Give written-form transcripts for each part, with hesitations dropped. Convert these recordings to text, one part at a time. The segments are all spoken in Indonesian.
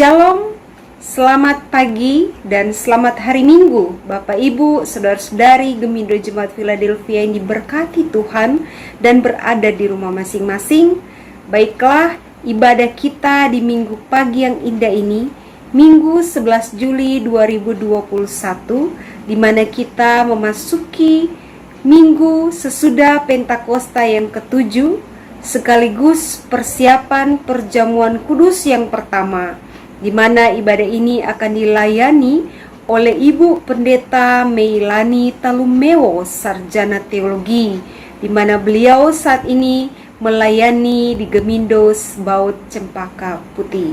Shalom, selamat pagi dan selamat hari Minggu Bapak Ibu, Saudara-saudari Gemindo Jemaat Philadelphia yang diberkati Tuhan dan berada di rumah masing-masing. Baiklah, ibadah kita di Minggu pagi yang indah ini, Minggu 11 Juli 2021, di mana kita memasuki Minggu sesudah Pentakosta yang ke-7, sekaligus persiapan perjamuan kudus yang pertama, di mana ibadah ini akan dilayani oleh Ibu Pendeta Meilani Talumewo, Sarjana Teologi, di mana beliau saat ini melayani di Gemindo Baut Cempaka Putih.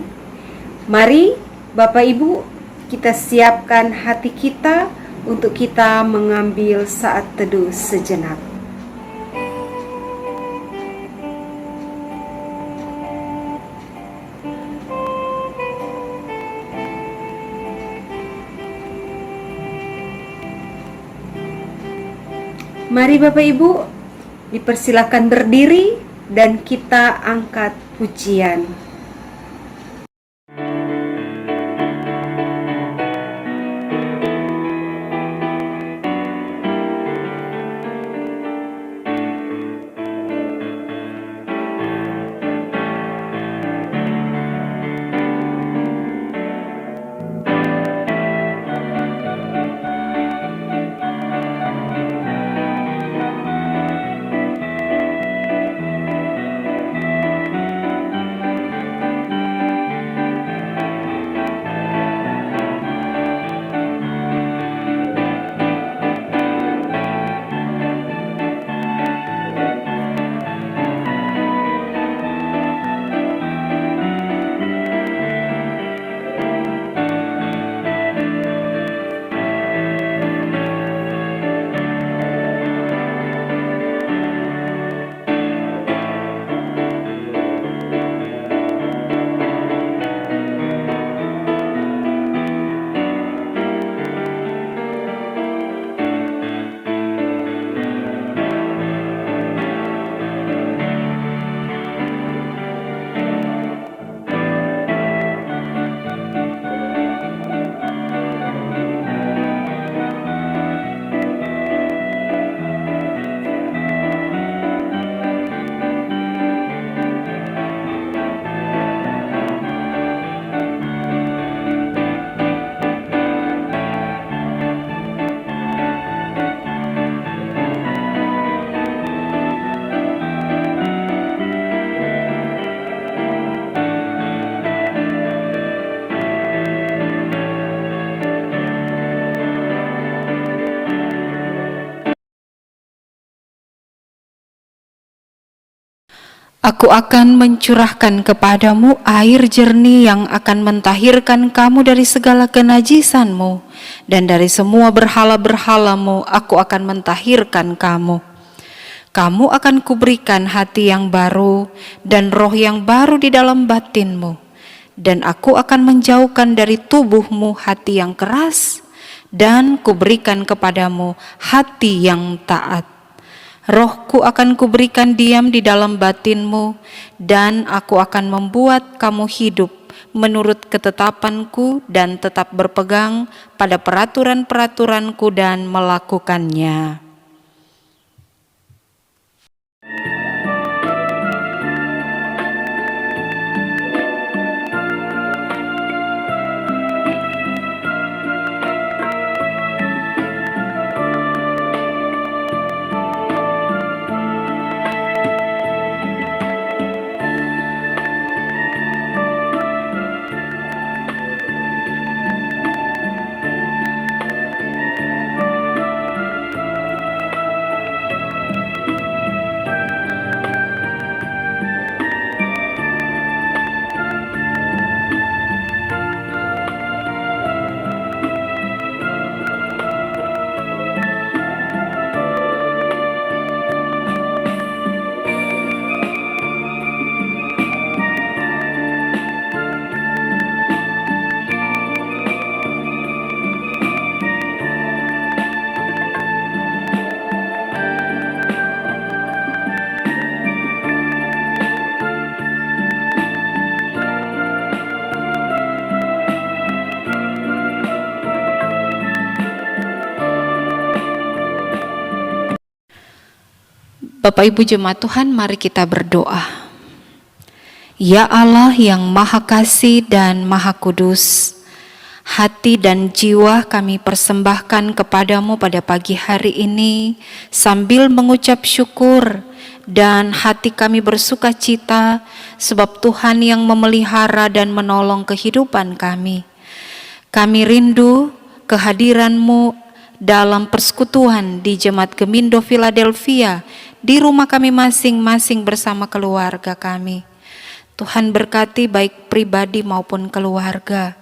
Mari Bapak Ibu, kita siapkan hati kita untuk kita mengambil saat teduh sejenak. Mari Bapak Ibu, dipersilakan berdiri dan kita angkat pujian. Aku akan mencurahkan kepadamu air jernih yang akan mentahirkan kamu dari segala kenajisanmu, dan dari semua berhala-berhalamu aku akan mentahirkan kamu. Kamu akan kuberikan hati yang baru dan roh yang baru di dalam batinmu, dan aku akan menjauhkan dari tubuhmu hati yang keras, dan kuberikan kepadamu hati yang taat. Rohku akan kuberikan diam di dalam batinmu, dan aku akan membuat kamu hidup menurut ketetapanku dan tetap berpegang pada peraturan-peraturanku dan melakukannya. Bapak Ibu Jemaat Tuhan, mari kita berdoa. Ya Allah yang Maha Kasih dan Maha Kudus, hati dan jiwa kami persembahkan kepadamu pada pagi hari ini sambil mengucap syukur, dan hati kami bersuka cita sebab Tuhan yang memelihara dan menolong kehidupan kami. Kami rindu kehadiran-Mu dalam persekutuan di Jemaat Gemindo Philadelphia, di rumah kami masing-masing bersama keluarga kami. Tuhan berkati baik pribadi maupun keluarga,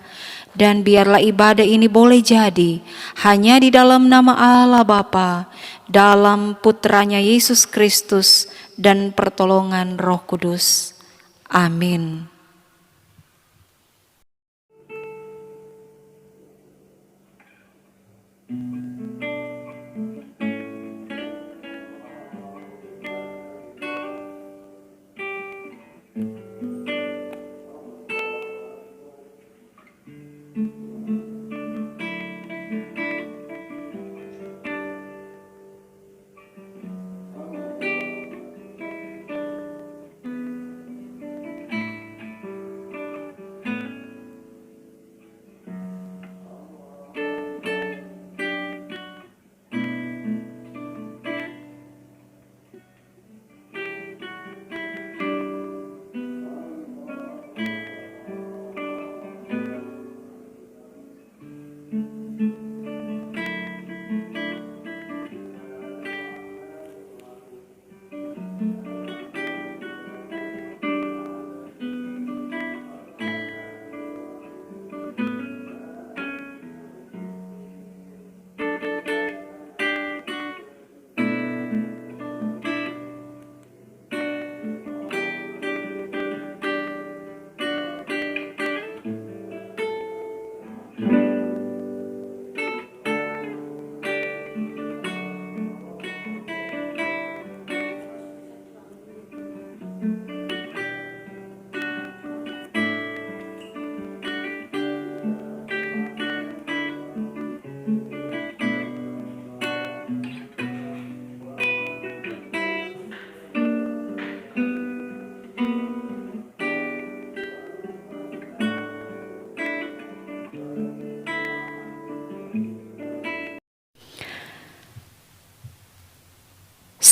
dan biarlah ibadah ini boleh jadi hanya di dalam nama Allah Bapa, dalam putranya Yesus Kristus, dan pertolongan Roh Kudus. Amin.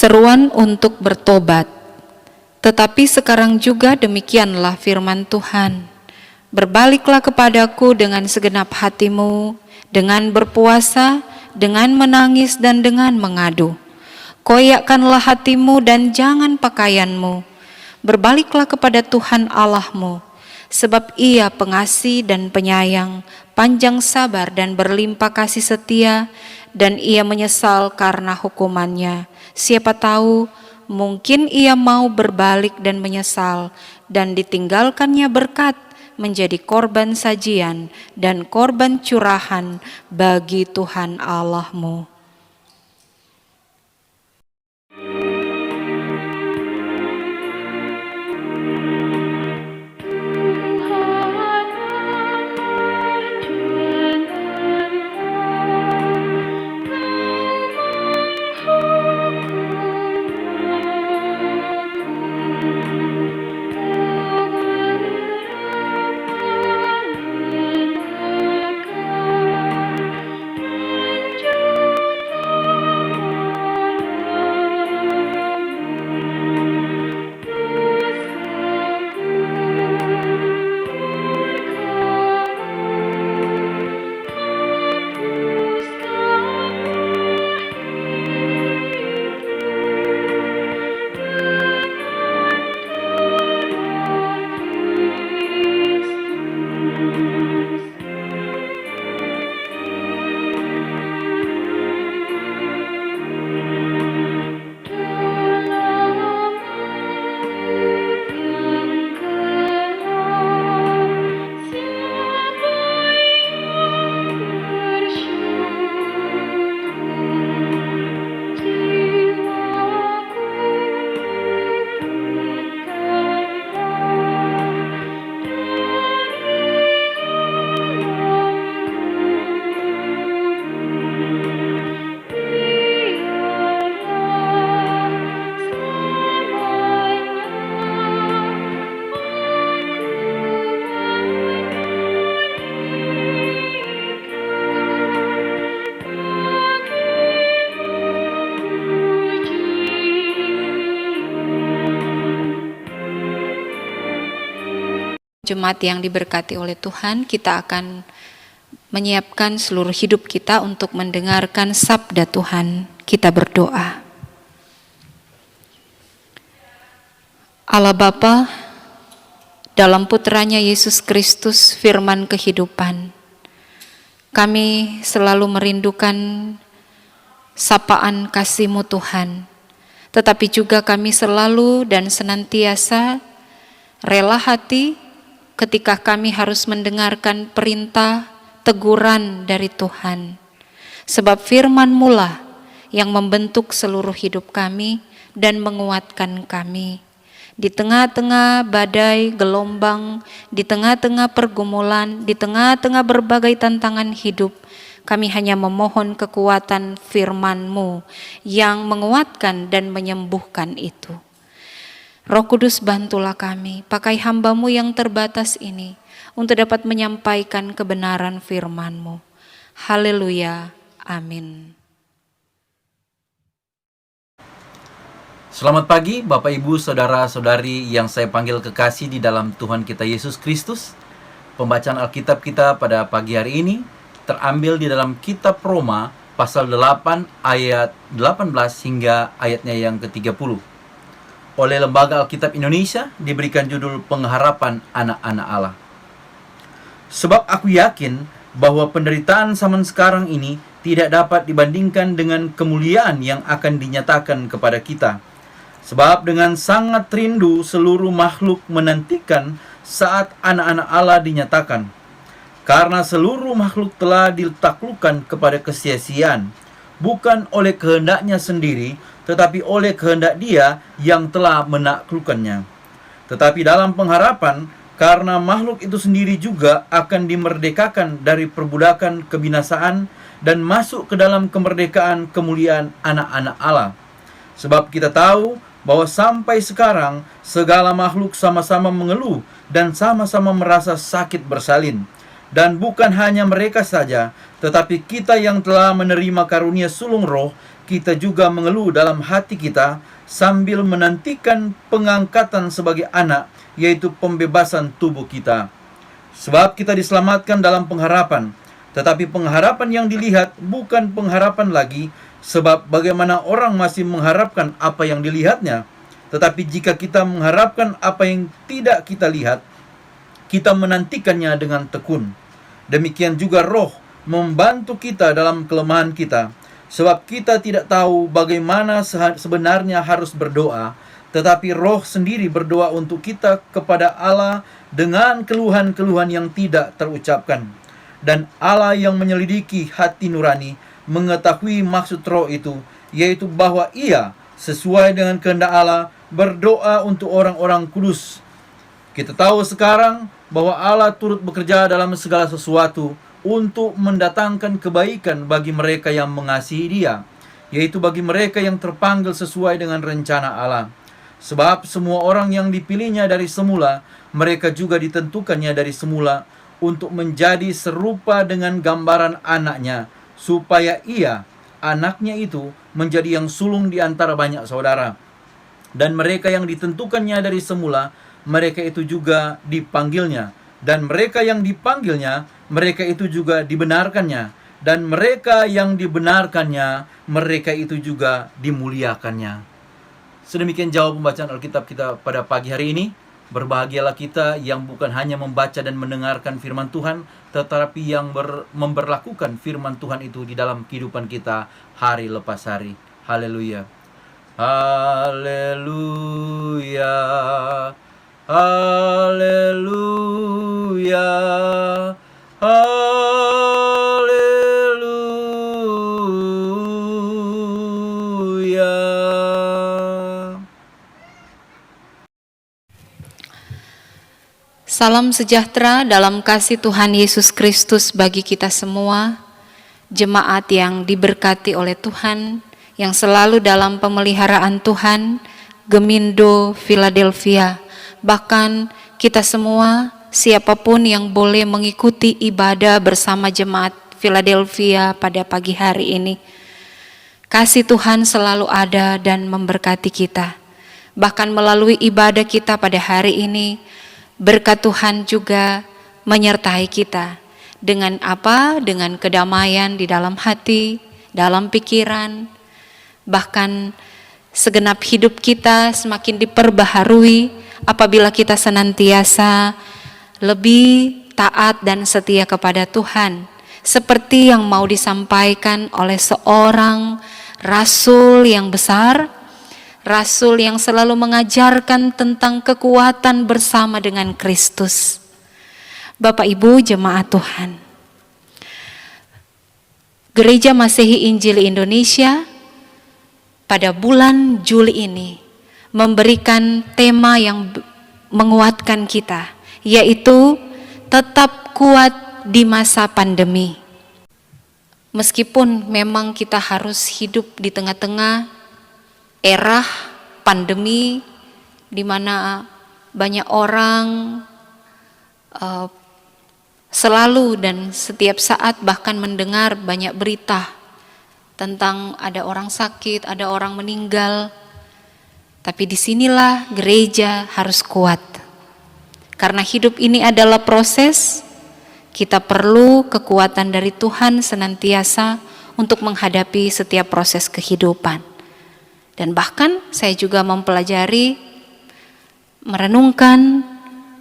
Seruan untuk bertobat. Tetapi sekarang juga demikianlah firman Tuhan. Berbaliklah kepadaku dengan segenap hatimu, dengan berpuasa, dengan menangis dan dengan mengadu. Koyakkanlah hatimu dan jangan pakaianmu. Berbaliklah kepada Tuhan Allahmu, sebab Ia pengasih dan penyayang, panjang sabar dan berlimpah kasih setia, dan Ia menyesal karena hukumannya. Siapa tahu mungkin Ia mau berbalik dan menyesal, dan ditinggalkannya berkat menjadi korban sajian dan korban curahan bagi Tuhan Allahmu. Jemaat yang diberkati oleh Tuhan, kita akan menyiapkan seluruh hidup kita untuk mendengarkan sabda Tuhan. Kita berdoa. Allah Bapa, dalam putranya Yesus Kristus, firman kehidupan, kami selalu merindukan sapaan kasih-Mu Tuhan, tetapi juga kami selalu dan senantiasa rela hati ketika kami harus mendengarkan perintah, teguran dari Tuhan. Sebab firman-Mu lah yang membentuk seluruh hidup kami dan menguatkan kami. Di tengah-tengah badai, gelombang, di tengah-tengah pergumulan, di tengah-tengah berbagai tantangan hidup, kami hanya memohon kekuatan firman-Mu yang menguatkan dan menyembuhkan itu. Roh Kudus, bantulah kami, pakai hamba-Mu yang terbatas ini untuk dapat menyampaikan kebenaran firman-Mu. Haleluya, amin. Selamat pagi Bapak Ibu Saudara-saudari yang saya panggil kekasih di dalam Tuhan kita Yesus Kristus. Pembacaan Alkitab kita pada pagi hari ini terambil di dalam kitab Roma pasal 8 ayat 18 hingga ayatnya yang ke-30. Oleh Lembaga Alkitab Indonesia diberikan judul Pengharapan Anak-anak Allah. Sebab aku yakin bahwa penderitaan zaman sekarang ini tidak dapat dibandingkan dengan kemuliaan yang akan dinyatakan kepada kita. Sebab dengan sangat rindu seluruh makhluk menantikan saat anak-anak Allah dinyatakan. Karena seluruh makhluk telah ditaklukkan kepada kesia-siaan, bukan oleh kehendaknya sendiri, tetapi oleh kehendak Dia yang telah menaklukkannya. Tetapi dalam pengharapan, karena makhluk itu sendiri juga akan dimerdekakan dari perbudakan kebinasaan dan masuk ke dalam kemerdekaan kemuliaan anak-anak Allah. Sebab kita tahu bahwa sampai sekarang segala makhluk sama-sama mengeluh dan sama-sama merasa sakit bersalin. Dan bukan hanya mereka saja, tetapi kita yang telah menerima karunia sulung roh, kita juga mengeluh dalam hati kita sambil menantikan pengangkatan sebagai anak, yaitu pembebasan tubuh kita. Sebab kita diselamatkan dalam pengharapan, tetapi pengharapan yang dilihat bukan pengharapan lagi, sebab bagaimana orang masih mengharapkan apa yang dilihatnya. Tetapi jika kita mengharapkan apa yang tidak kita lihat, kita menantikannya dengan tekun. Demikian juga roh membantu kita dalam kelemahan kita. Sebab kita tidak tahu bagaimana sebenarnya harus berdoa, tetapi roh sendiri berdoa untuk kita kepada Allah dengan keluhan-keluhan yang tidak terucapkan. Dan Allah yang menyelidiki hati nurani mengetahui maksud roh itu, yaitu bahwa Ia sesuai dengan kehendak Allah berdoa untuk orang-orang kudus. Kita tahu sekarang bahwa Allah turut bekerja dalam segala sesuatu untuk mendatangkan kebaikan bagi mereka yang mengasihi Dia, yaitu bagi mereka yang terpanggil sesuai dengan rencana Allah. Sebab semua orang yang dipilihnya dari semula, mereka juga ditentukannya dari semula untuk menjadi serupa dengan gambaran anaknya, supaya Ia, anaknya itu, menjadi yang sulung di antara banyak saudara. Dan mereka yang ditentukannya dari semula, mereka itu juga dipanggilnya. Dan mereka yang dipanggilnya, mereka itu juga dibenarkannya. Dan mereka yang dibenarkannya, mereka itu juga dimuliakannya. Sedemikian jauh pembacaan Alkitab kita pada pagi hari ini. Berbahagialah kita yang bukan hanya membaca dan mendengarkan firman Tuhan, tetapi yang memberlakukan firman Tuhan itu di dalam kehidupan kita hari lepas hari. Haleluya. Haleluya. Haleluya. Haleluya. Salam sejahtera dalam kasih Tuhan Yesus Kristus bagi kita semua, jemaat yang diberkati oleh Tuhan, yang selalu dalam pemeliharaan Tuhan, Gemindo Philadelphia. Bahkan kita semua, siapapun yang boleh mengikuti ibadah bersama jemaat Philadelphia pada pagi hari ini, kasih Tuhan selalu ada dan memberkati kita. Bahkan melalui ibadah kita pada hari ini, Berkat Tuhan juga menyertai kita dengan apa? Dengan kedamaian di dalam hati, dalam pikiran, bahkan segenap hidup kita semakin diperbaharui apabila kita senantiasa lebih taat dan setia kepada Tuhan, seperti yang mau disampaikan oleh seorang rasul yang besar, rasul yang selalu mengajarkan tentang kekuatan bersama dengan Kristus. Bapak Ibu jemaat Tuhan, Gereja Masehi Injili Indonesia pada bulan Juli ini memberikan tema yang menguatkan kita, yaitu tetap kuat di masa pandemi. Meskipun memang kita harus hidup di tengah-tengah era pandemi di mana banyak orang selalu dan setiap saat bahkan mendengar banyak berita tentang ada orang sakit, ada orang meninggal. Tapi disinilah gereja harus kuat. Karena hidup ini adalah proses, kita perlu kekuatan dari Tuhan senantiasa untuk menghadapi setiap proses kehidupan. Dan bahkan saya juga mempelajari, merenungkan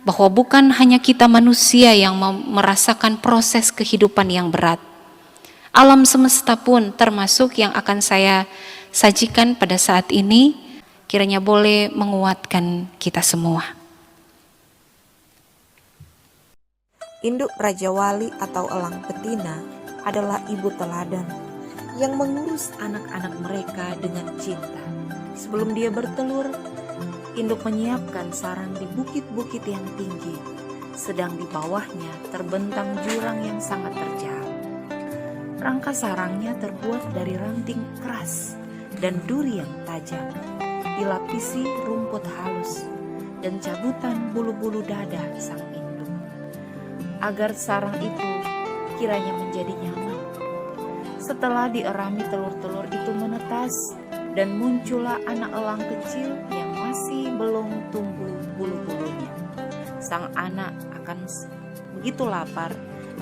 bahwa bukan hanya kita manusia yang merasakan proses kehidupan yang berat. Alam semesta pun termasuk yang akan saya sajikan pada saat ini, kiranya boleh menguatkan kita semua. Induk Raja Wali atau elang betina adalah ibu teladan yang mengurus anak-anak mereka dengan cinta. Sebelum dia bertelur, induk menyiapkan sarang di bukit-bukit yang tinggi, sedang di bawahnya terbentang jurang yang sangat terjal. Rangka sarangnya terbuat dari ranting keras dan duri yang tajam, dilapisi rumput halus dan cabutan bulu-bulu dada sang induk, agar sarang itu kiranya menjadi nyaman. Setelah dierami, telur-telur itu menetas dan muncullah anak elang kecil yang masih belum tumbuh bulu-bulunya. Sang anak akan begitu lapar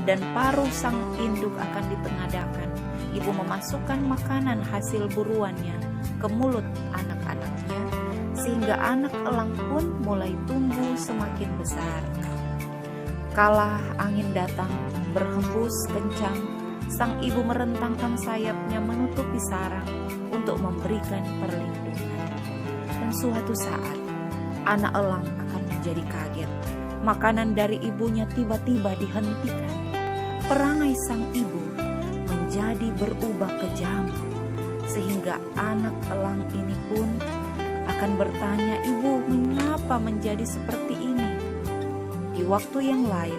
dan paruh sang induk akan ditengadahkan. Ibu memasukkan makanan hasil buruannya ke mulut anak-anaknya, sehingga anak elang pun mulai tumbuh semakin besar. Kala angin datang berhembus kencang, sang ibu merentangkan sayapnya menutupi sarang untuk memberikan perlindungan. Dan suatu saat, anak elang akan menjadi kaget. Makanan dari ibunya tiba-tiba dihentikan. Perangai sang ibu menjadi berubah kejam, sehingga anak elang ini pun akan bertanya, "Ibu, mengapa menjadi seperti ini?" Di waktu yang lain,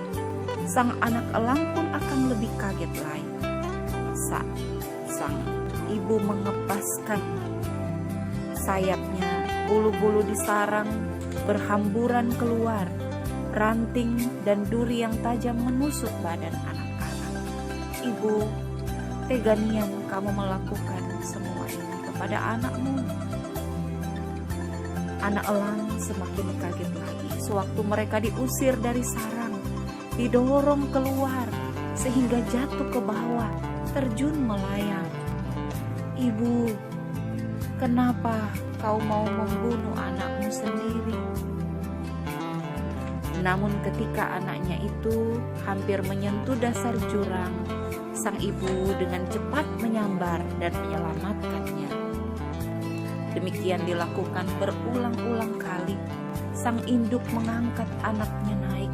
sang anak elang pun akan lebih kaget lagi. Sang ibu mengepaskan sayapnya, bulu-bulu di sarang berhamburan keluar, ranting dan duri yang tajam menusuk badan anak-anak. "Ibu, tega nian kamu melakukan semua ini kepada anakmu." Anak elang semakin kaget lagi sewaktu mereka diusir dari sarang, didorong keluar sehingga jatuh ke bawah, terjun melayang. "Ibu, kenapa kau mau membunuh anakmu sendiri?" Namun ketika anaknya itu hampir menyentuh dasar jurang, sang ibu dengan cepat menyambar dan menyelamatkannya. Demikian dilakukan berulang-ulang kali. Sang induk mengangkat anaknya naik,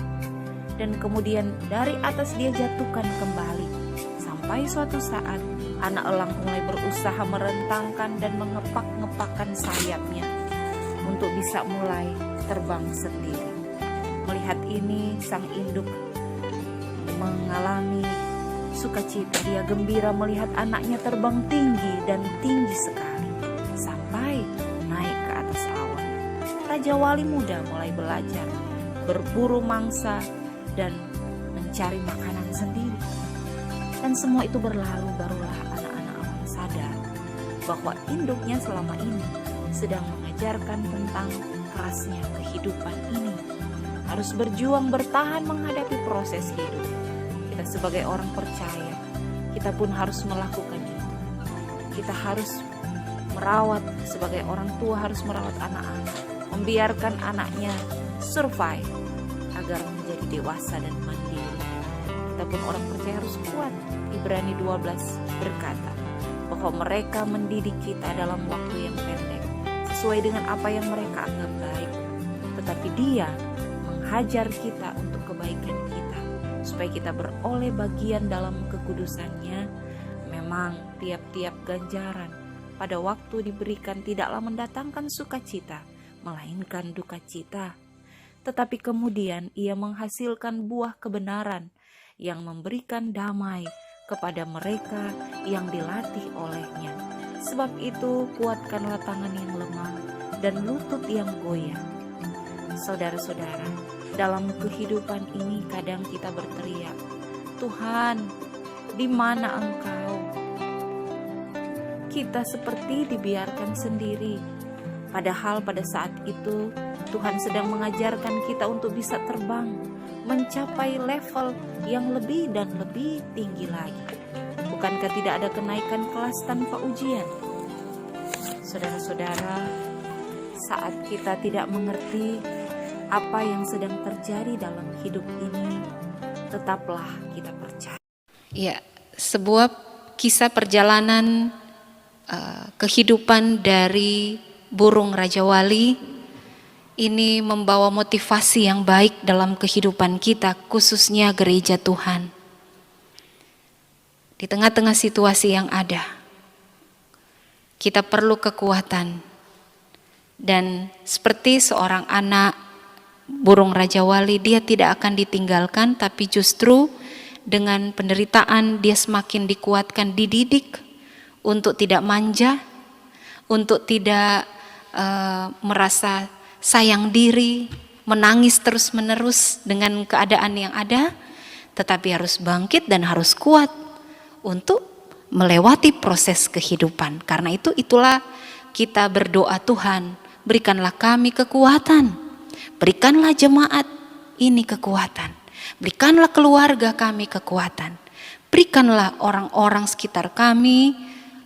dan kemudian dari atas dia jatuhkan kembali. Sampai suatu saat, anak elang mulai berusaha merentangkan dan mengepak-ngepakkan sayapnya untuk bisa mulai terbang sendiri. Melihat ini, sang induk mengalami sukacita. Dia gembira melihat anaknya terbang tinggi dan tinggi sekali, sampai naik ke atas awan. Raja Wali muda mulai belajar berburu mangsa dan mencari makanan sendiri. Dan semua itu berlalu, barulah anak-anak elang sadar bahwa induknya selama ini sedang mengajarkan tentang kerasnya kehidupan ini. harus berjuang bertahan menghadapi proses hidup. Kita sebagai orang percaya, kita pun harus melakukan itu. Kita harus merawat, sebagai orang tua harus merawat anak-anak, membiarkan anaknya survive agar menjadi dewasa dan mandiri. Kita pun orang percaya harus kuat. Ibrani 12 berkata bahwa mereka mendidik kita dalam waktu yang pendek sesuai dengan apa yang mereka anggap baik, tetapi Dia menghajar kita untuk kebaikan kita supaya kita beroleh bagian dalam kekudusannya. Memang tiap-tiap ganjaran pada waktu diberikan tidaklah mendatangkan sukacita, melainkan duka cita. Tetapi kemudian ia menghasilkan buah kebenaran yang memberikan damai kepada mereka yang dilatih olehnya. Sebab itu kuatkanlah tangan yang lemah dan lutut yang goyah. Saudara-saudara, dalam kehidupan ini kadang kita berteriak, "Tuhan, di mana Engkau?" Kita seperti dibiarkan sendiri. Padahal pada saat itu Tuhan sedang mengajarkan kita untuk bisa terbang, mencapai level yang lebih dan lebih tinggi lagi. Bukankah tidak ada kenaikan kelas tanpa ujian? Saudara-saudara, saat kita tidak mengerti apa yang sedang terjadi dalam hidup ini, tetaplah kita percaya. Ya, sebuah kisah perjalanan kehidupan dari burung Raja Wali ini membawa motivasi yang baik dalam kehidupan kita, khususnya gereja Tuhan. Di tengah-tengah situasi yang ada, kita perlu kekuatan. Dan seperti seorang anak burung Raja Wali, dia tidak akan ditinggalkan, tapi justru dengan penderitaan dia semakin dikuatkan, dididik untuk tidak manja, untuk tidak merasa sayang diri, menangis terus-menerus dengan keadaan yang ada, tetapi harus bangkit dan harus kuat untuk melewati proses kehidupan. Karena itulah kita berdoa, Tuhan, berikanlah kami kekuatan, berikanlah jemaat ini kekuatan, berikanlah keluarga kami kekuatan, berikanlah orang-orang sekitar kami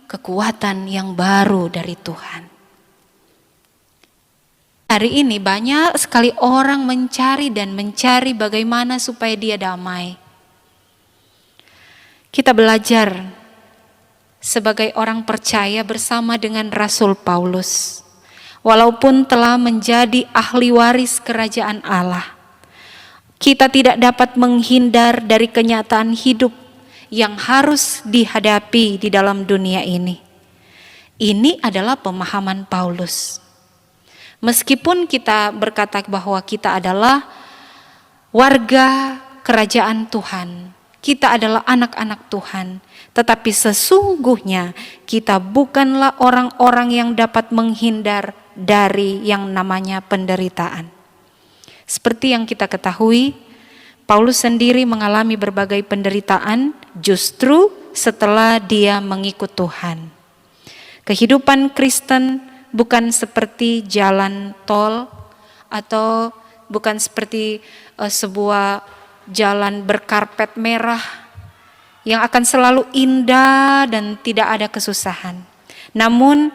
kekuatan yang baru dari Tuhan. Hari ini banyak sekali orang mencari bagaimana supaya dia damai. Kita belajar sebagai orang percaya bersama dengan Rasul Paulus. Walaupun telah menjadi ahli waris kerajaan Allah, kita tidak dapat menghindar dari kenyataan hidup yang harus dihadapi di dalam dunia ini. Ini adalah pemahaman Paulus. Meskipun kita berkata bahwa kita adalah warga kerajaan Tuhan, kita adalah anak-anak Tuhan, tetapi sesungguhnya kita bukanlah orang-orang yang dapat menghindar dari yang namanya penderitaan. Seperti yang kita ketahui, Paulus sendiri mengalami berbagai penderitaan justru setelah dia mengikut Tuhan. Kehidupan Kristen bukan seperti jalan tol atau bukan seperti sebuah jalan berkarpet merah yang akan selalu indah dan tidak ada kesusahan. Namun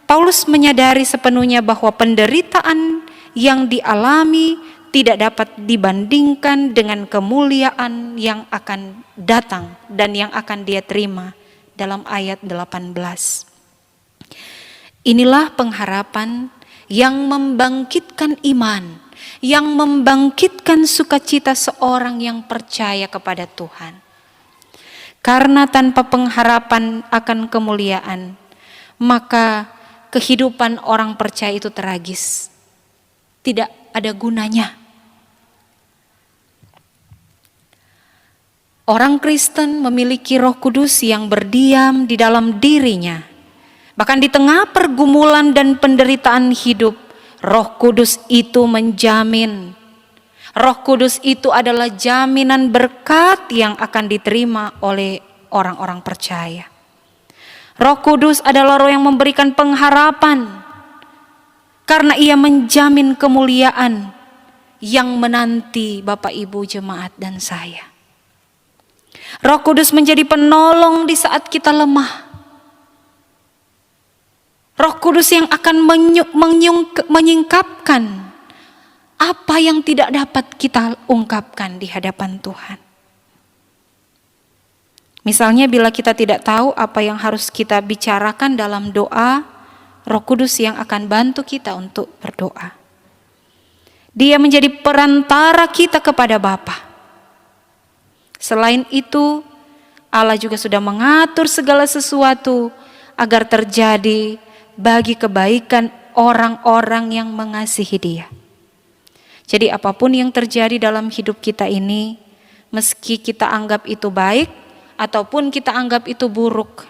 Paulus menyadari sepenuhnya bahwa penderitaan yang dialami tidak dapat dibandingkan dengan kemuliaan yang akan datang dan yang akan dia terima dalam ayat 18. Inilah pengharapan yang membangkitkan iman, yang membangkitkan sukacita seorang yang percaya kepada Tuhan. Karena tanpa pengharapan akan kemuliaan, maka kehidupan orang percaya itu tragis. Tidak ada gunanya. Orang Kristen memiliki Roh Kudus yang berdiam di dalam dirinya. Bahkan di tengah pergumulan dan penderitaan hidup, Roh Kudus itu menjamin. Roh Kudus itu adalah jaminan berkat yang akan diterima oleh orang-orang percaya. Roh Kudus adalah roh yang memberikan pengharapan, karena ia menjamin kemuliaan yang menanti Bapak Ibu jemaat dan saya. Roh Kudus menjadi penolong di saat kita lemah. Roh Kudus yang akan menyingkapkan apa yang tidak dapat kita ungkapkan di hadapan Tuhan. Misalnya bila kita tidak tahu apa yang harus kita bicarakan dalam doa, Roh Kudus yang akan bantu kita untuk berdoa. Dia menjadi perantara kita kepada Bapa. Selain itu, Allah juga sudah mengatur segala sesuatu agar terjadi bagi kebaikan orang-orang yang mengasihi Dia. Jadi apapun yang terjadi dalam hidup kita ini, meski kita anggap itu baik ataupun kita anggap itu buruk,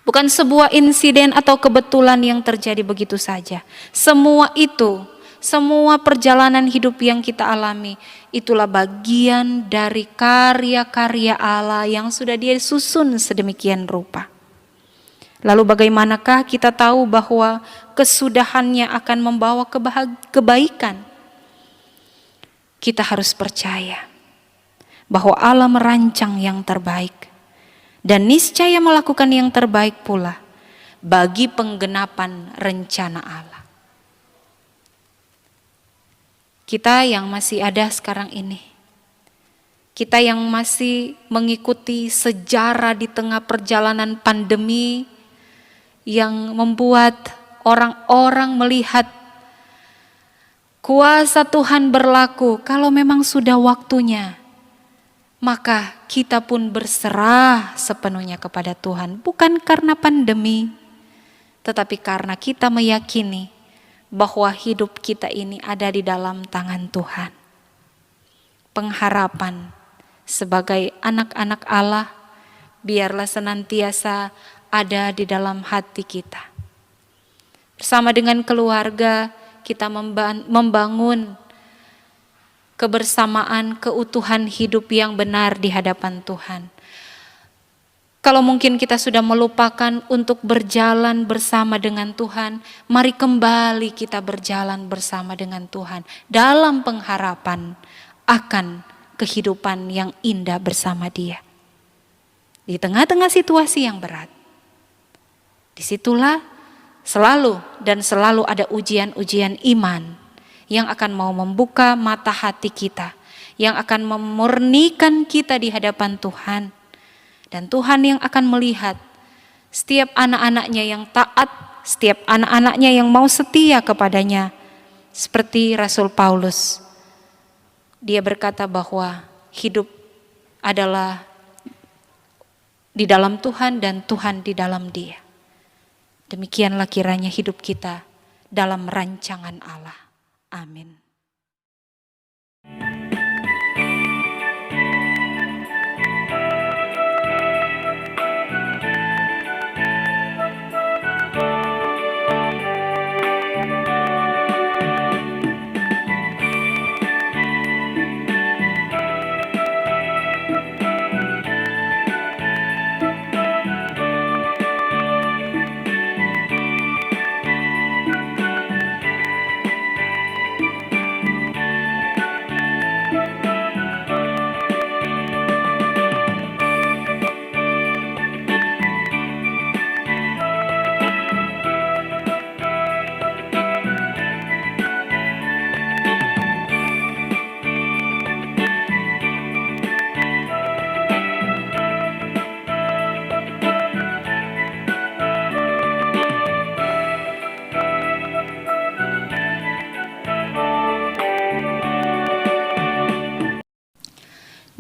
bukan sebuah insiden atau kebetulan yang terjadi begitu saja. Semua itu, semua perjalanan hidup yang kita alami, itulah bagian dari karya-karya Allah yang sudah Dia susun sedemikian rupa. Lalu bagaimanakah kita tahu bahwa kesudahannya akan membawa kebaikan? Kita harus percaya bahwa Allah merancang yang terbaik dan niscaya melakukan yang terbaik pula bagi penggenapan rencana Allah. Kita yang masih ada sekarang ini, kita yang masih mengikuti sejarah di tengah perjalanan pandemi yang membuat orang-orang melihat kuasa Tuhan berlaku. Kalau memang sudah waktunya, maka kita pun berserah sepenuhnya kepada Tuhan. Bukan karena pandemi, tetapi karena kita meyakini bahwa hidup kita ini ada di dalam tangan Tuhan. Pengharapan sebagai anak-anak Allah biarlah senantiasa ada di dalam hati kita. Bersama dengan keluarga, kita membangun kebersamaan, keutuhan hidup yang benar di hadapan Tuhan. Kalau mungkin kita sudah melupakan untuk berjalan bersama dengan Tuhan, mari kembali kita berjalan bersama dengan Tuhan dalam pengharapan akan kehidupan yang indah bersama Dia. Di tengah-tengah situasi yang berat, disitulah selalu ada ujian-ujian iman yang akan mau membuka mata hati kita, yang akan memurnikan kita di hadapan Tuhan. Dan Tuhan yang akan melihat setiap anak-anaknya yang taat, setiap anak-anaknya yang mau setia kepadanya. Seperti Rasul Paulus, dia berkata bahwa hidup adalah di dalam Tuhan dan Tuhan di dalam dia. Demikianlah kiranya hidup kita dalam rancangan Allah. Amin.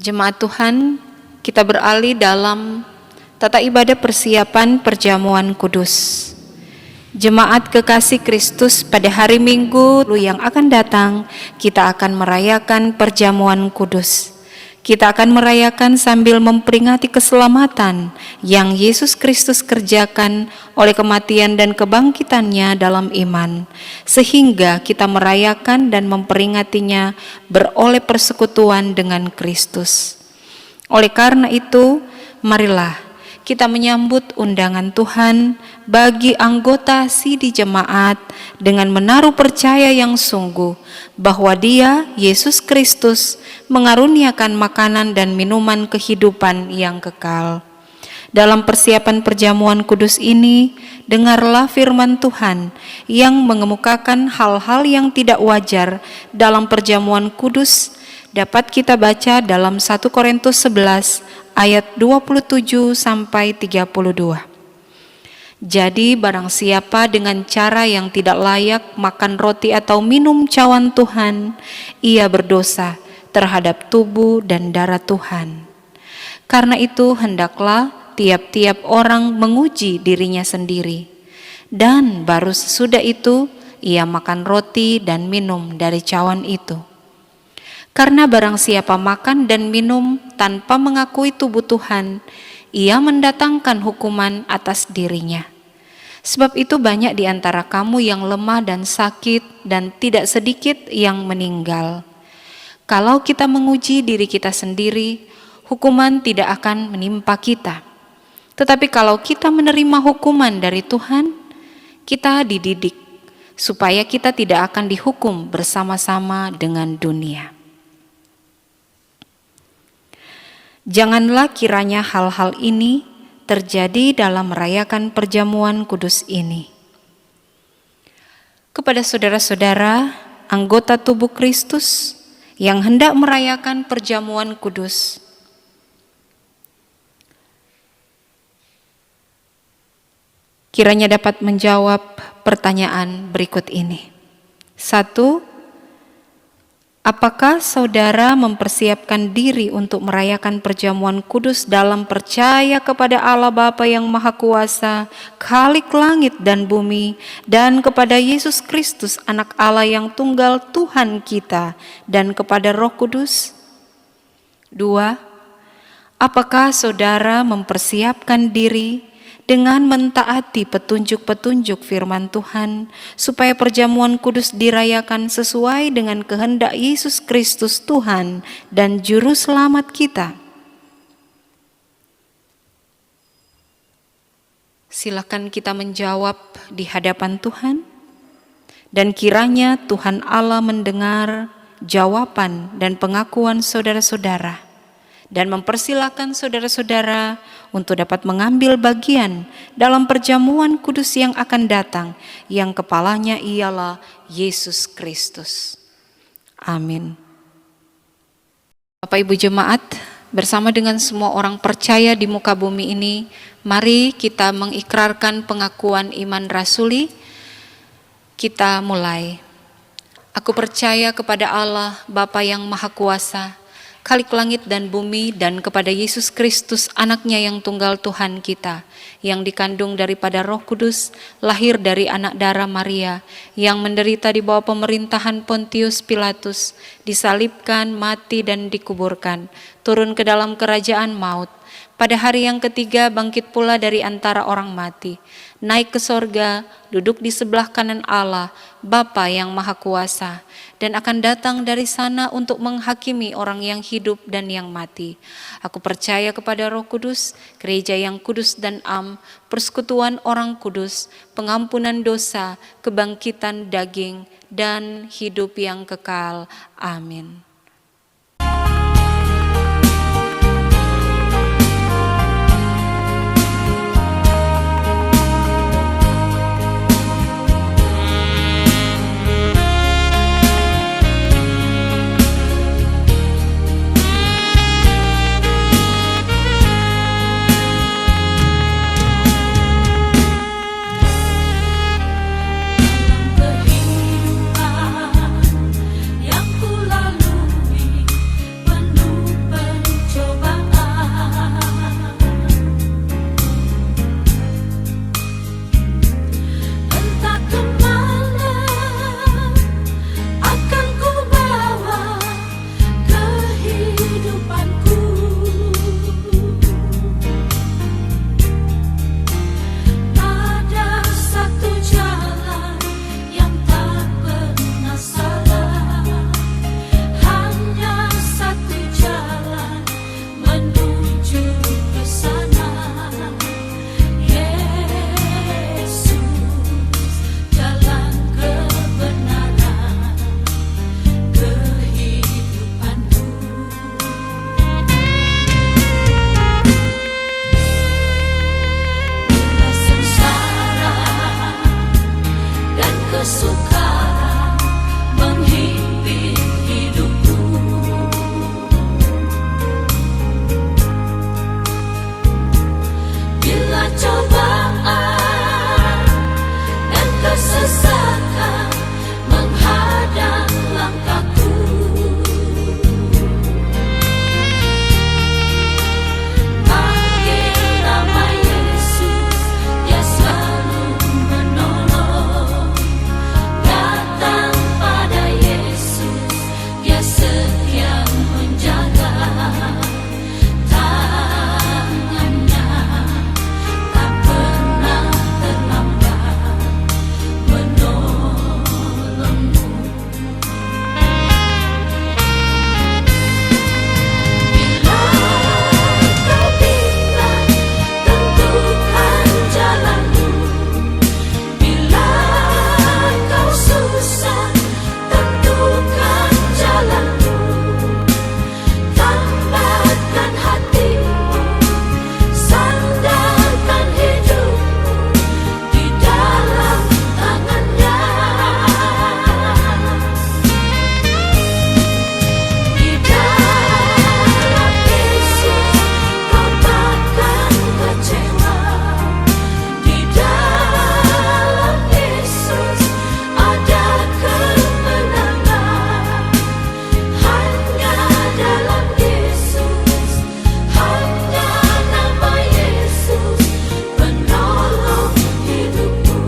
Jemaat Tuhan, kita beralih dalam tata ibadah persiapan perjamuan kudus. Jemaat kekasih Kristus, pada hari Minggu yang akan datang, kita akan merayakan perjamuan kudus. Kita akan merayakan sambil memperingati keselamatan yang Yesus Kristus kerjakan oleh kematian dan kebangkitannya dalam iman, sehingga kita merayakan dan memperingatinya beroleh persekutuan dengan Kristus. Oleh karena itu, marilah kita menyambut undangan Tuhan bagi anggota Sidi Jemaat dengan menaruh percaya yang sungguh bahwa Dia, Yesus Kristus, mengaruniakan makanan dan minuman kehidupan yang kekal. Dalam persiapan perjamuan kudus ini, dengarlah firman Tuhan yang mengemukakan hal-hal yang tidak wajar dalam perjamuan kudus dapat kita baca dalam 1 Korintus 11 ayat 27 sampai 32. Jadi barang siapa dengan cara yang tidak layak makan roti atau minum cawan Tuhan, ia berdosa terhadap tubuh dan darah Tuhan. Karena itu hendaklah tiap-tiap orang menguji dirinya sendiri, dan baru sesudah itu ia makan roti dan minum dari cawan itu. Karena barang siapa makan dan minum tanpa mengakui tubuh Tuhan, ia mendatangkan hukuman atas dirinya. Sebab itu banyak di antara kamu yang lemah dan sakit, dan tidak sedikit yang meninggal. Kalau kita menguji diri kita sendiri, hukuman tidak akan menimpa kita. Tetapi kalau kita menerima hukuman dari Tuhan, kita dididik supaya kita tidak akan dihukum bersama-sama dengan dunia. Janganlah kiranya hal-hal ini terjadi dalam merayakan perjamuan kudus ini. Kepada saudara-saudara, anggota tubuh Kristus yang hendak merayakan perjamuan kudus, kiranya dapat menjawab pertanyaan berikut ini. 1. Apakah saudara mempersiapkan diri untuk merayakan perjamuan kudus dalam percaya kepada Allah Bapa yang Maha Kuasa, Khalik langit dan bumi, dan kepada Yesus Kristus Anak Allah yang tunggal Tuhan kita, dan kepada Roh Kudus? 2. Apakah saudara mempersiapkan diri dengan mentaati petunjuk-petunjuk firman Tuhan, supaya perjamuan kudus dirayakan sesuai dengan kehendak Yesus Kristus Tuhan dan Juru Selamat kita? Silakan kita menjawab di hadapan Tuhan, dan kiranya Tuhan Allah mendengar jawaban dan pengakuan saudara-saudara, dan mempersilakan saudara-saudara untuk dapat mengambil bagian dalam perjamuan kudus yang akan datang, yang kepalanya ialah Yesus Kristus. Amin. Bapak Ibu Jemaat, bersama dengan semua orang percaya di muka bumi ini, mari kita mengikrarkan pengakuan iman rasuli. Kita mulai. Aku percaya kepada Allah, Bapa yang Maha Kuasa, Khalik langit dan bumi, dan kepada Yesus Kristus Anaknya yang tunggal Tuhan kita, yang dikandung daripada Roh Kudus, lahir dari anak darah Maria, yang menderita di bawah pemerintahan Pontius Pilatus, disalibkan, mati dan dikuburkan, turun ke dalam kerajaan maut. Pada hari yang ketiga bangkit pula dari antara orang mati, naik ke sorga, duduk di sebelah kanan Allah, Bapa yang Maha Kuasa, dan akan datang dari sana untuk menghakimi orang yang hidup dan yang mati. Aku percaya kepada Roh Kudus, gereja yang kudus dan am, persekutuan orang kudus, pengampunan dosa, kebangkitan daging, dan hidup yang kekal. Amin. Yang ku lalui kesukaran menghimpit hidupku. Bila cobaan dan kesesakan menghadang langkahku, panggil nama Yesus, Dia selalu menolong. Datang pada Yesus, Dia setia menjaga. Tangannya tak pernah terlambat menolongmu. Bila kau bimbang, tentukan jalanmu. Bila kau susah, tentukan jalanmu. Tambatkan hatimu, sandarkan hidupmu di dalam tangannya. Di dalam Yesus kau takkan kecewa. Di dalam Yesus ada kemenangan. Hanya dalam Yesus, hanya nama Yesus penolong hidupku.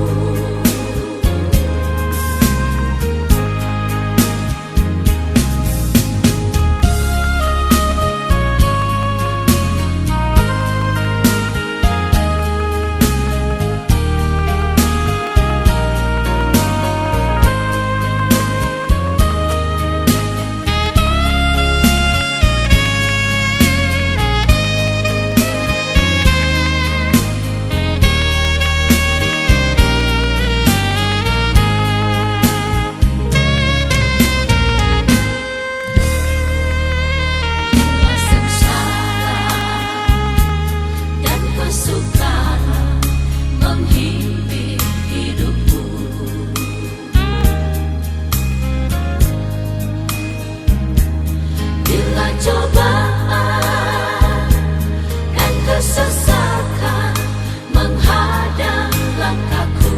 Bila sengsara dan kesukaran menghimpit hidupku, bila cobaan dan kesesakan menghadang langkahku,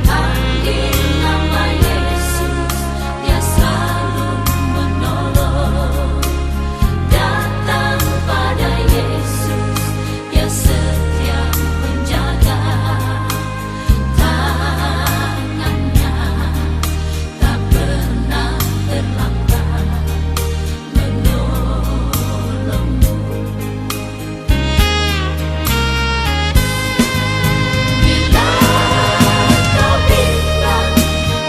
panggil nama Yesus, Dia selalu menolong. Datang pada Yesus, Dia setia menjaga. Tangannya tak pernah terlambat menolongmu. Bila kau bimbang,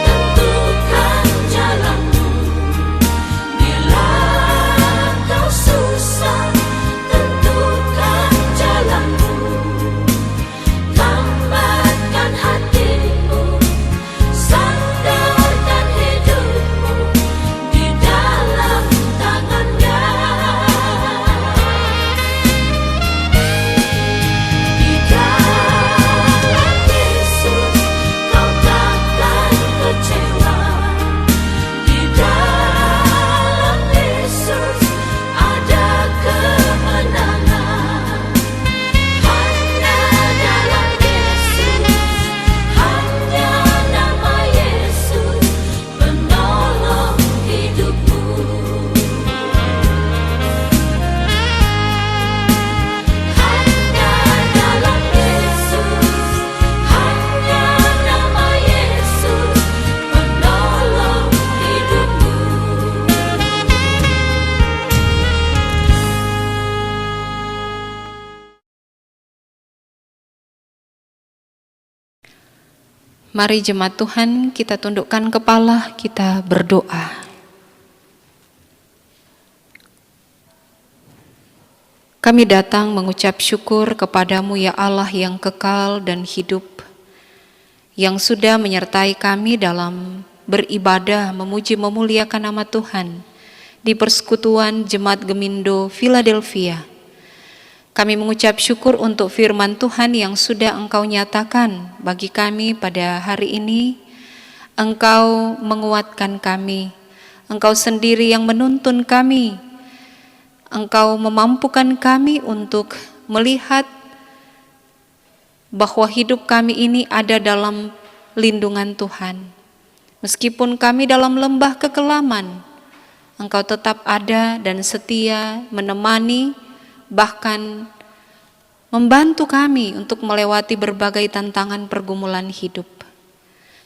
tentukan jalanmu. Bila kau susah, tentukan jalanmu. Tambatkan hatimu, sandarkan hidupmu di dalam tangannya. Di dalam Yesus kau takkan kecewa. Di dalam Yesus ada kemenangan. Hanya dalam Yesus, hanya nama Yesus penolong hidupku. Hanya dalam Yesus, hanya nama Yesus penolong hidupku. Mari jemaat Tuhan, kita tundukkan kepala, kita berdoa. Kami datang mengucap syukur kepadamu ya Allah yang kekal dan hidup, yang sudah menyertai kami dalam beribadah, memuji, memuliakan nama Tuhan di persekutuan Jemaat Gemindo Philadelphia. Kami mengucap syukur untuk firman Tuhan yang sudah Engkau nyatakan bagi kami pada hari ini. Engkau menguatkan kami, Engkau sendiri yang menuntun kami, Engkau memampukan kami untuk melihat bahwa hidup kami ini ada dalam lindungan Tuhan. Meskipun kami dalam lembah kekelaman, Engkau tetap ada dan setia menemani, bahkan membantu kami untuk melewati berbagai tantangan pergumulan hidup.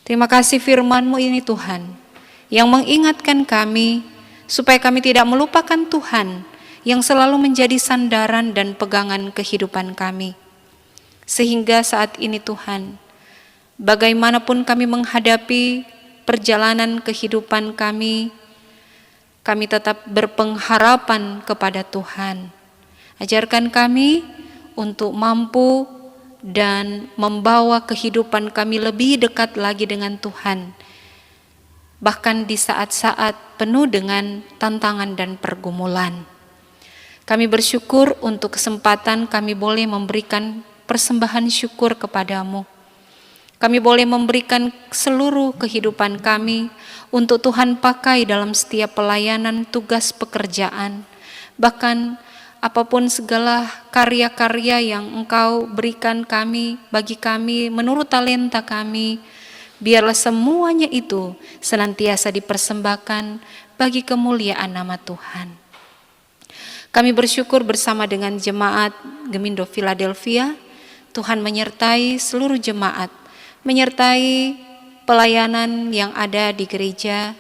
Terima kasih firman-Mu ini Tuhan, yang mengingatkan kami supaya kami tidak melupakan Tuhan yang selalu menjadi sandaran dan pegangan kehidupan kami. Sehingga saat ini Tuhan, bagaimanapun kami menghadapi perjalanan kehidupan kami tetap berpengharapan kepada Tuhan. Ajarkan kami untuk mampu dan membawa kehidupan kami lebih dekat lagi dengan Tuhan, bahkan di saat-saat penuh dengan tantangan dan pergumulan. Kami bersyukur untuk kesempatan kami boleh memberikan persembahan syukur kepadamu. Kami boleh memberikan seluruh kehidupan kami untuk Tuhan pakai dalam setiap pelayanan, tugas pekerjaan, bahkan apapun segala karya-karya yang Engkau berikan kami, bagi kami, menurut talenta kami, biarlah semuanya itu senantiasa dipersembahkan bagi kemuliaan nama Tuhan. Kami bersyukur bersama dengan jemaat Gemindo Philadelphia, Tuhan menyertai seluruh jemaat, menyertai pelayanan yang ada di gereja,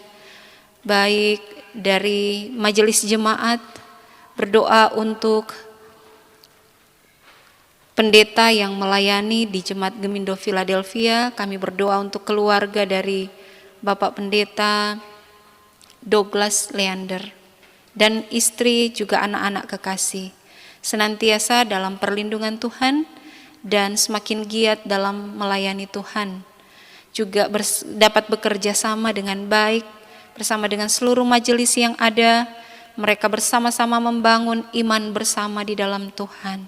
baik dari majelis jemaat, berdoa untuk pendeta yang melayani di Jemaat Gemindo Philadelphia. Kami berdoa untuk keluarga dari Bapak Pendeta Douglas Leander dan istri juga anak-anak kekasih, senantiasa dalam perlindungan Tuhan dan semakin giat dalam melayani Tuhan. Juga dapat bekerja sama dengan baik bersama dengan seluruh majelis yang ada. Mereka bersama-sama membangun iman bersama di dalam Tuhan.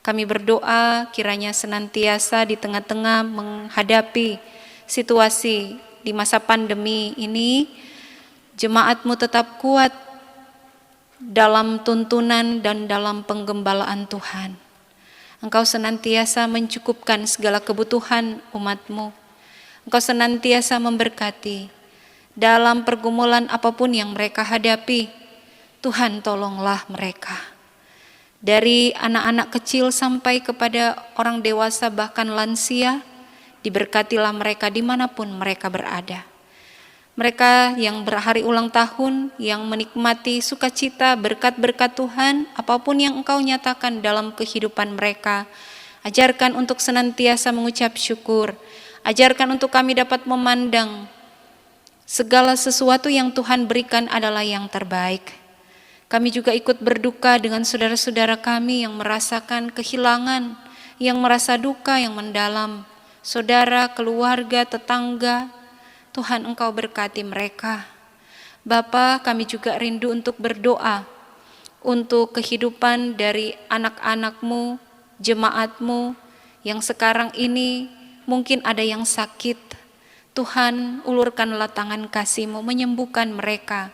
Kami berdoa kiranya senantiasa di tengah-tengah menghadapi situasi di masa pandemi ini, jemaat-Mu tetap kuat dalam tuntunan dan dalam penggembalaan Tuhan. Engkau senantiasa mencukupkan segala kebutuhan umat-Mu. Engkau senantiasa memberkati dalam pergumulan apapun yang mereka hadapi. Tuhan, tolonglah mereka. Dari anak-anak kecil sampai kepada orang dewasa bahkan lansia, diberkatilah mereka dimanapun mereka berada. Mereka yang berhari ulang tahun, yang menikmati sukacita berkat-berkat Tuhan, apapun yang Engkau nyatakan dalam kehidupan mereka, ajarkan untuk senantiasa mengucap syukur. Ajarkan untuk kami dapat memandang segala sesuatu yang Tuhan berikan adalah yang terbaik. Kami juga ikut berduka dengan saudara-saudara kami yang merasakan kehilangan, yang merasa duka yang mendalam. Saudara, keluarga, tetangga, Tuhan Engkau berkati mereka. Bapa, kami juga rindu untuk berdoa untuk kehidupan dari anak-anak-Mu, jemaat-Mu yang sekarang ini mungkin ada yang sakit. Tuhan, ulurkanlah tangan kasih-Mu menyembuhkan mereka.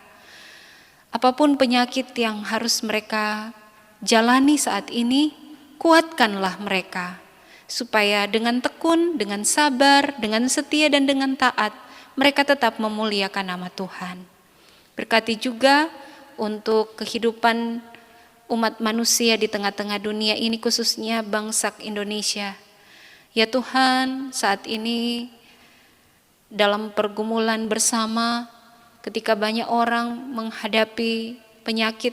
Apapun penyakit yang harus mereka jalani saat ini, kuatkanlah mereka. Supaya dengan tekun, dengan sabar, dengan setia dan dengan taat, mereka tetap memuliakan nama Tuhan. Berkati juga untuk kehidupan umat manusia di tengah-tengah dunia ini, khususnya bangsa Indonesia. Ya Tuhan, saat ini dalam pergumulan bersama, ketika banyak orang menghadapi penyakit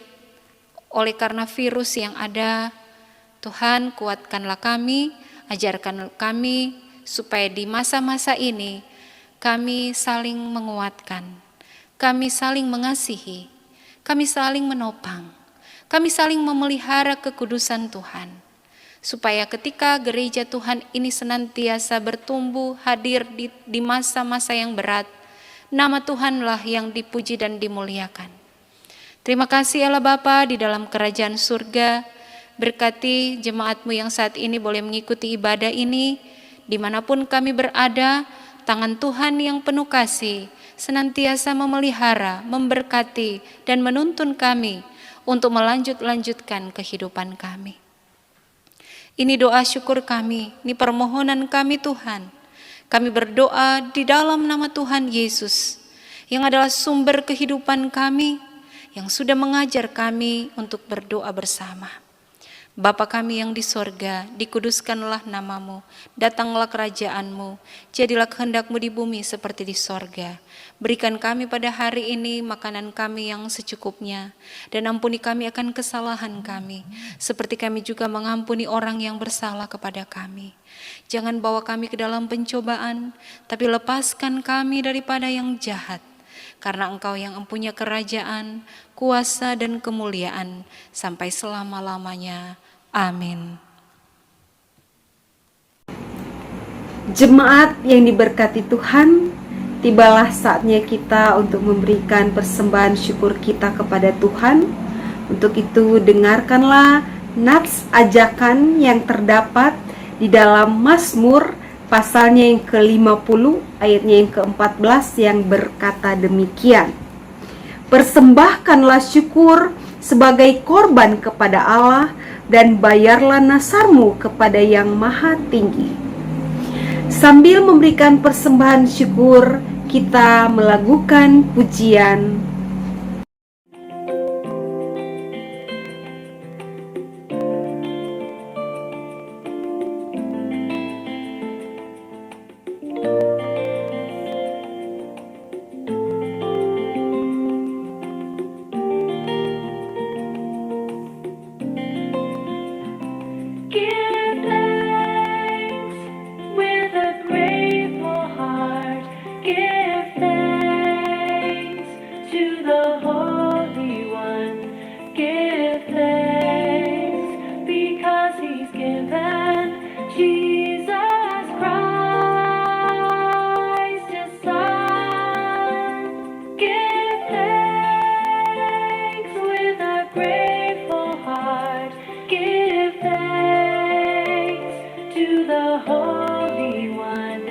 oleh karena virus yang ada, Tuhan kuatkanlah kami, ajarkan kami supaya di masa-masa ini kami saling menguatkan, kami saling mengasihi, kami saling menopang, kami saling memelihara kekudusan Tuhan, supaya ketika gereja Tuhan ini senantiasa bertumbuh hadir di masa-masa yang berat, nama Tuhanlah yang dipuji dan dimuliakan. Terima kasih Allah Bapa di dalam kerajaan surga. Berkati jemaat-Mu yang saat ini boleh mengikuti ibadah ini, dimanapun kami berada, tangan Tuhan yang penuh kasih senantiasa memelihara, memberkati, dan menuntun kami untuk melanjutkan kehidupan kami. Ini doa syukur kami, ini permohonan kami Tuhan. Kami berdoa di dalam nama Tuhan Yesus, yang adalah sumber kehidupan kami, yang sudah mengajar kami untuk berdoa bersama. Bapa kami yang di sorga, dikuduskanlah namamu, datanglah kerajaan-Mu, jadilah kehendak-Mu di bumi seperti di sorga. Berikan kami pada hari ini makanan kami yang secukupnya, dan ampuni kami akan kesalahan kami, seperti kami juga mengampuni orang yang bersalah kepada kami. Jangan bawa kami ke dalam pencobaan, tapi lepaskan kami daripada yang jahat. Karena Engkau yang mempunyai kerajaan, kuasa dan kemuliaan sampai selama-lamanya. Amin. Jemaat yang diberkati Tuhan, tibalah saatnya kita untuk memberikan persembahan syukur kita kepada Tuhan. Untuk itu dengarkanlah nats ajakan yang terdapat di dalam Mazmur pasalnya yang ke-50 ayatnya yang ke-14 yang berkata demikian. Persembahkanlah syukur sebagai korban kepada Allah dan bayarlah nasarmu kepada Yang Maha Tinggi. Sambil memberikan persembahan syukur, kita melakukan pujian. Give thanks with a grateful heart. Give thanks to the Holy One. Give thanks because He's given Jesus Christ His Son. Give thanks with a grateful heart. Give thanks to the Holy One.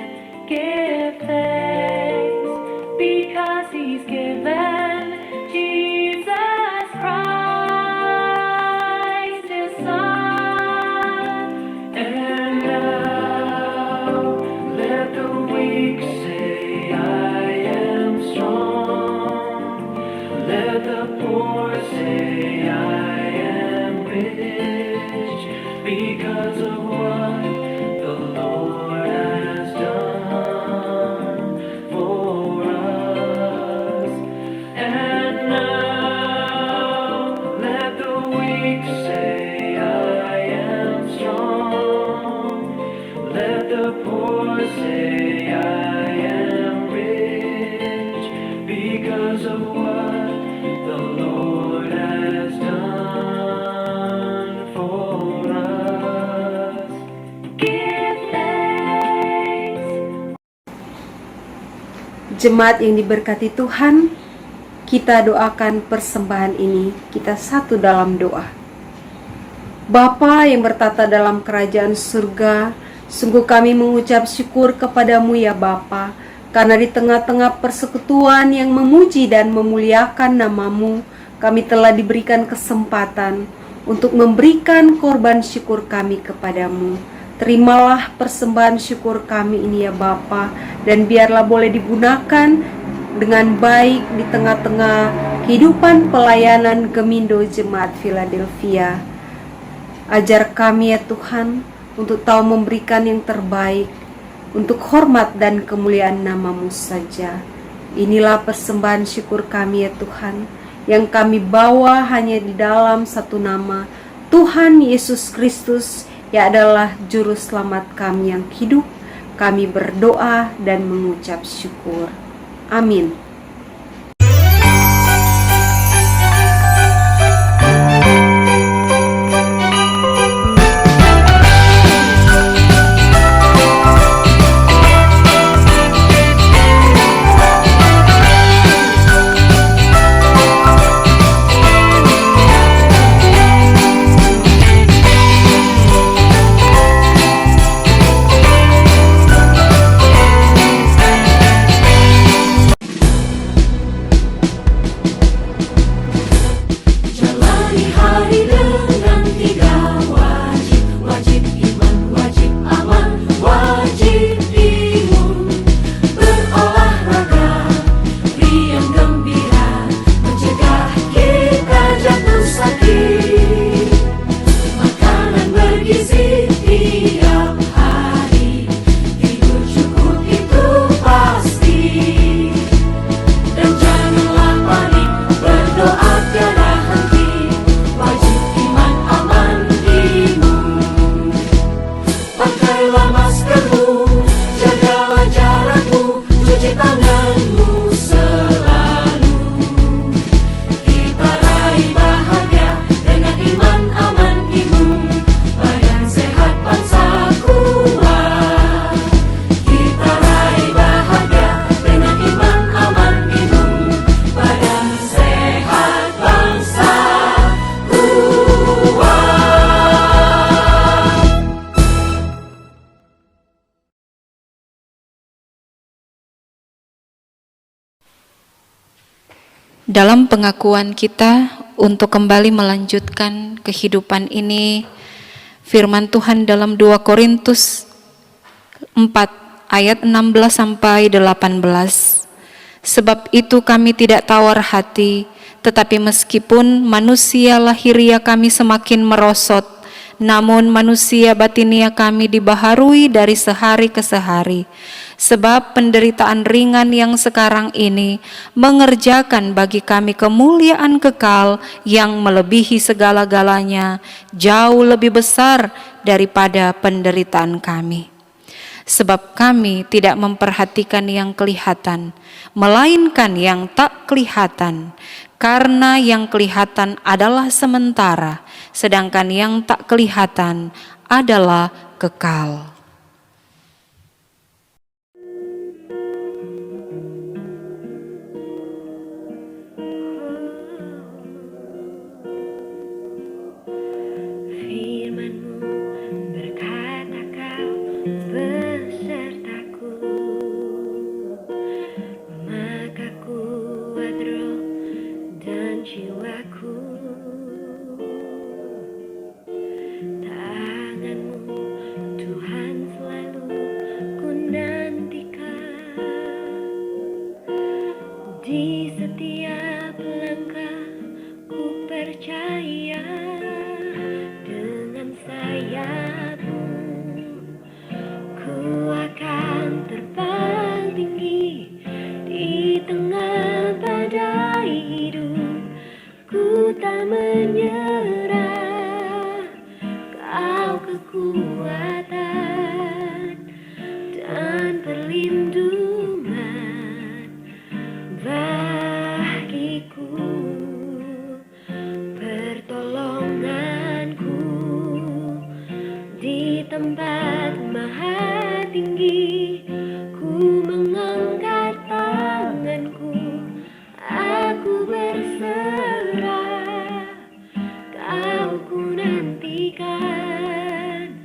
Give thanks because He's given Jesus Christ His Son. And now let the weak say, I am strong. Let the poor say, I am rich because of what the Lord has done for us. And now let the weak say, I am strong. Let the poor say, I am rich because of what the Lord has done for us. Give thanks. Jemaat yang diberkati Tuhan, kita doakan persembahan ini, kita satu dalam doa. Bapa yang bertata dalam kerajaan surga, sungguh kami mengucap syukur kepadamu ya Bapa, karena di tengah-tengah persekutuan yang memuji dan memuliakan namamu, kami telah diberikan kesempatan untuk memberikan korban syukur kami kepadamu. Terimalah persembahan syukur kami ini ya Bapa, dan biarlah boleh digunakan dengan baik di tengah-tengah kehidupan pelayanan Gemindo Jemaat Philadelphia. Ajar kami ya Tuhan untuk tahu memberikan yang terbaik untuk hormat dan kemuliaan namamu saja. Inilah persembahan syukur kami ya Tuhan, yang kami bawa hanya di dalam satu nama, Tuhan Yesus Kristus, yang adalah juru selamat kami yang hidup. Kami berdoa dan mengucap syukur. Amin. Dalam pengakuan kita untuk kembali melanjutkan kehidupan ini, firman Tuhan dalam 2 Korintus 4 ayat 16 sampai 18. Sebab itu kami tidak tawar hati, tetapi meskipun manusia lahiria kami semakin merosot, namun manusia batinia kami dibaharui dari sehari ke sehari. Sebab penderitaan ringan yang sekarang ini mengerjakan bagi kami kemuliaan kekal yang melebihi segala-galanya, jauh lebih besar daripada penderitaan kami. Sebab kami tidak memperhatikan yang kelihatan, melainkan yang tak kelihatan, karena yang kelihatan adalah sementara, sedangkan yang tak kelihatan adalah kekal. Firman-Mu berkata Kau besertaku, maka kuat roh dan jiwaku. Tangan-Mu Tuhan selalu ku nantikan, di setiap langkah ku percaya. Dengan sayap-Mu ku akan terbang tinggi di tengah badai hidup. Ku tak menyerah, Kau kekuatan dan perlindungan bagiku, pertolonganku di tempat maha tinggi. Ku mengangkat tanganku, aku berserah, Kau ku nantikan,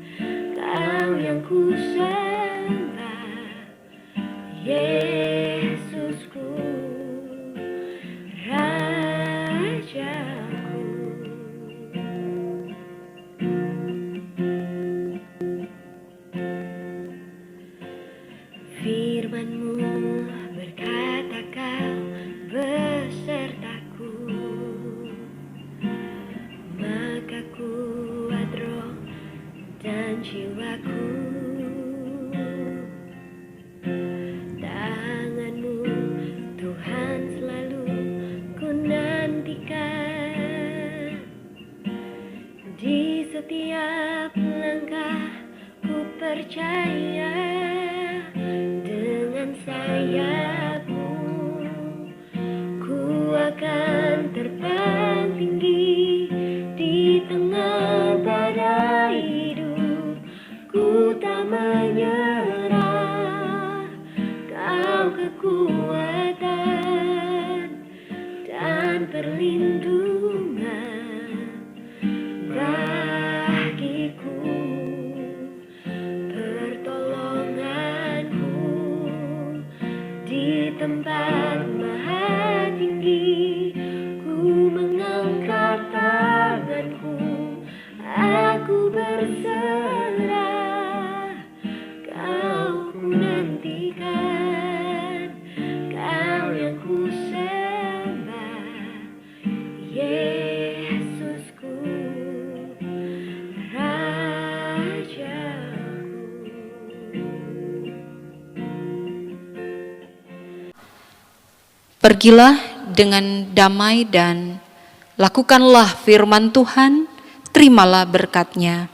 Kau yang ku sembah, Yesusku, Rajaku. Firman-Mu berkata Kau besertaku, maka kuat roh dan jiwaku. Tangan-Mu Tuhan selalu ku nantikan, di setiap langkah ku percaya. Dengan sayap-Mu ku akan terbang tinggi di tengah badai hidup. Ku tak menyerah, Kau kekuatan dan perlindungan bagiku, pertolonganku di tempat maha tinggi. Ku mengangkat tanganku, aku berserah, Kau ku nantikan, Kau yang ku sembah, Yesusku, Rajaku. Pergilah dengan damai dan lakukanlah firman Tuhan, terimalah berkat-Nya.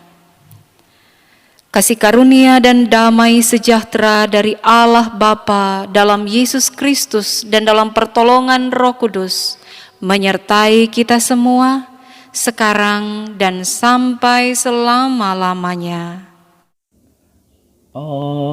Kasih karunia dan damai sejahtera dari Allah Bapa dalam Yesus Kristus dan dalam pertolongan Roh Kudus menyertai kita semua sekarang dan sampai selama-lamanya. Amin.